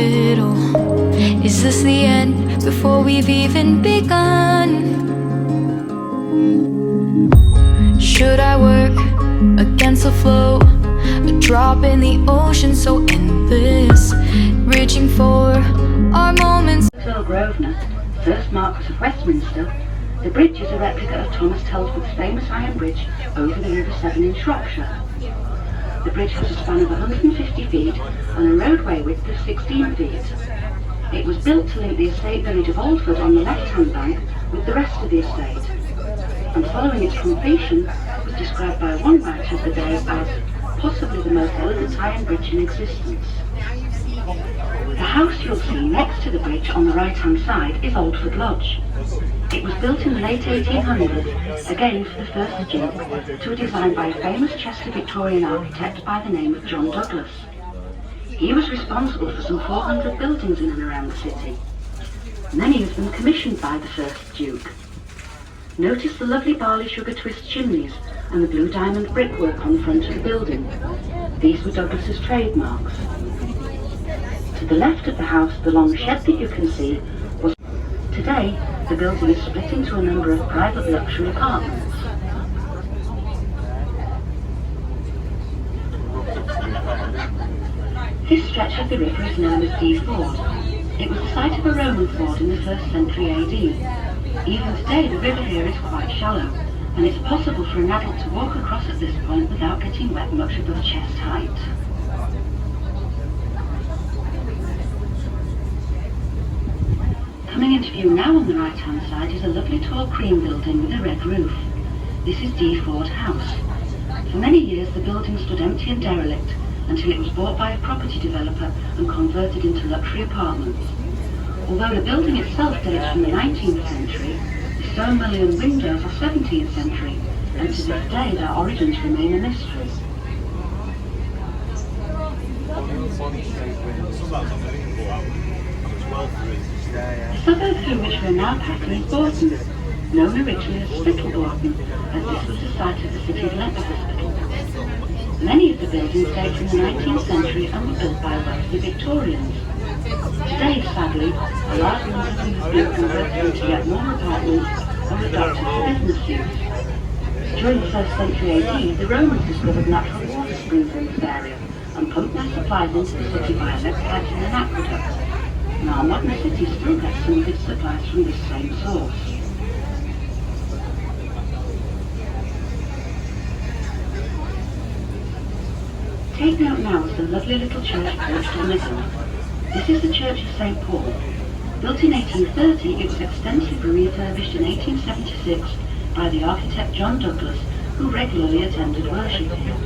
riddle. Is this the end before we've even begun? Should I work against the flow? A drop in the ocean so endless, reaching for our moments. Earl Grosvenor, first Marquess of Westminster, the bridge is a replica of Thomas Telford's famous iron bridge over the River Severn in Shropshire. The bridge has a span of 150 feet and a roadway width of 16 feet. It was built to link the estate village of Aldford on the left-hand bank with the rest of the estate, and following its completion was described by one writer of the day as possibly the most elegant iron bridge in existence. The house you'll see next to the bridge on the right-hand side is Aldford Lodge. It was built in the late 1800s, again for the first Duke, to a design by a famous Chester Victorian architect by the name of John Douglas. He was responsible for some 400 buildings in and around the city, many of them commissioned by the first Duke. Notice the lovely barley sugar twist chimneys and the blue diamond brickwork on the front of the building. These were Douglas's trademarks. To the left of the house, the long shed that you can see was... Today, the building is split into a number of private luxury apartments. This stretch of the river is known as Dee Ford. It was the site of a Roman ford in the 1st century AD. Even today, the river here is quite shallow, and it's possible for an adult to walk across at this point without getting wet much above chest height. Coming into view now on the right-hand side is a lovely tall cream building with a red roof. This is Dee Ford House. For many years the building stood empty and derelict until it was bought by a property developer and converted into luxury apartments. Although the building itself dates from the 19th century, the stone mullioned windows are 17th century, and to this day their origins remain a mystery. The suburb through which we are now passing is Bourton, known originally as Spittleborton, as this was the site of the city's leper hospital. Many of the buildings date from the 19th century and were built by wealthy Victorians. Today, sadly, a large number of them have been converted into yet more apartments or adapted for business use. During the 1st century AD, the Romans discovered natural water springs in this area and pumped their supplies into the city via lead pipes and an aqueduct. Now, modern city still gets some of its supplies from this same source. Take note now of the lovely little church perched on the hill. This is the Church of St. Paul. Built in 1830, it was extensively refurbished in 1876 by the architect John Douglas, who regularly attended worship here.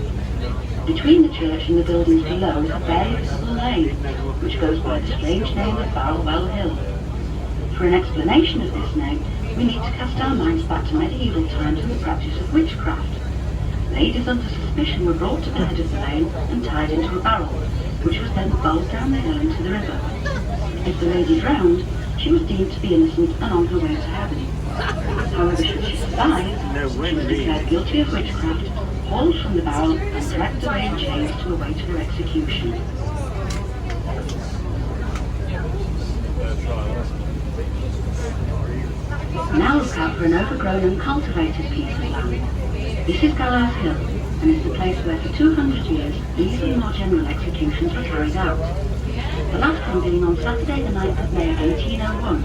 Between the church and the buildings below is a barely visible lane, which goes by the strange name of Barwell Hill. For an explanation of this name, we need to cast our minds back to medieval times and the practice of witchcraft. Ladies under suspicion were brought to the head of the lane and tied into a barrel, which was then bowled down the hill into the river. If the lady drowned, she was deemed to be innocent and on her way to heaven. However, should she survive, she was declared guilty of witchcraft, hauled from the barrel and dragged away in chains to await her execution. Now look out for an overgrown and cultivated piece of land. This is Gallows Hill, and is the place where for 200 years these and more general executions were carried out. The last one being on Saturday the 9th of May 1801,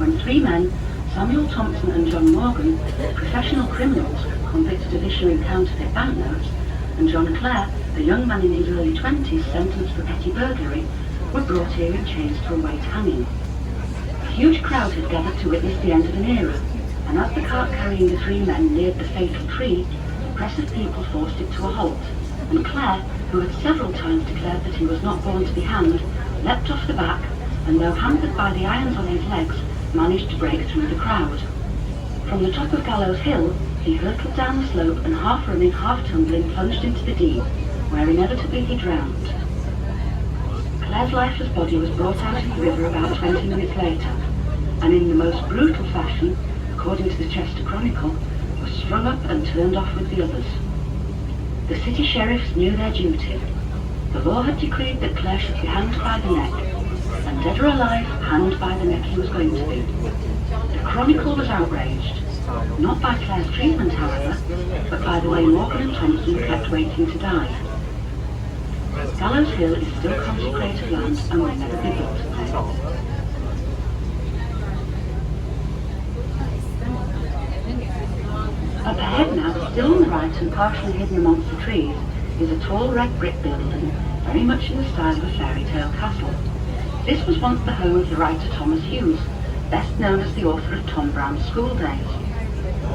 when three men, Samuel Thompson and John Morgan, professional criminals convicted of issuing counterfeit banknotes, and John Clare, a young man in his early 20s sentenced for petty burglary, were brought here in chains to await hanging. A huge crowd had gathered to witness the end of an era, and as the cart carrying the three men neared the fatal tree, the press of people forced it to a halt, and Clare, who had several times declared that he was not born to be hanged, leapt off the back, and though hampered by the irons on his legs, managed to break through the crowd. From the top of Gallows Hill, he hurtled down the slope and half running, half tumbling, plunged into the Dee, where inevitably he drowned. Clare's lifeless body was brought out of the river about 20 minutes later, and in the most brutal fashion, according to the Chester Chronicle, was strung up and turned off with the others. The city sheriffs knew their duty. The law had decreed that Clare should be hanged by the neck, dead or alive, hanged by the neck he was going to be. The Chronicle was outraged, not by Claire's treatment, however, but by the way Morgan and Thompson kept waiting to die. Gallows Hill is still consecrated land and will never be built again. Up ahead now, still on the right and partially hidden amongst the trees, is a tall red brick building, very much in the style of a fairy tale castle. This was once the home of the writer Thomas Hughes, best known as the author of Tom Brown's School Days.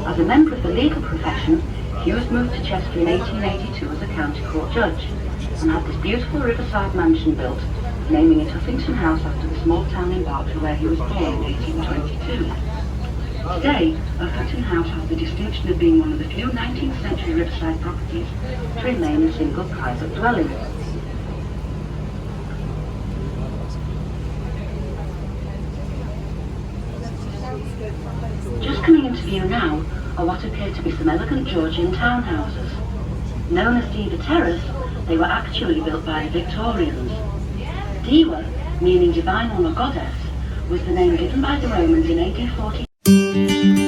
As a member of the legal profession, Hughes moved to Chester in 1882 as a county court judge, and had this beautiful riverside mansion built, naming it Huffington House after the small town in Berkshire where he was born in 1822. Today, Huffington House has the distinction of being one of the few 19th century riverside properties to remain a single private dwelling. Just coming into view now are what appear to be some elegant Georgian townhouses. Known as Diva Terrace, they were actually built by the Victorians. Diva, meaning divine one or goddess, was the name given by the Romans in AD 40.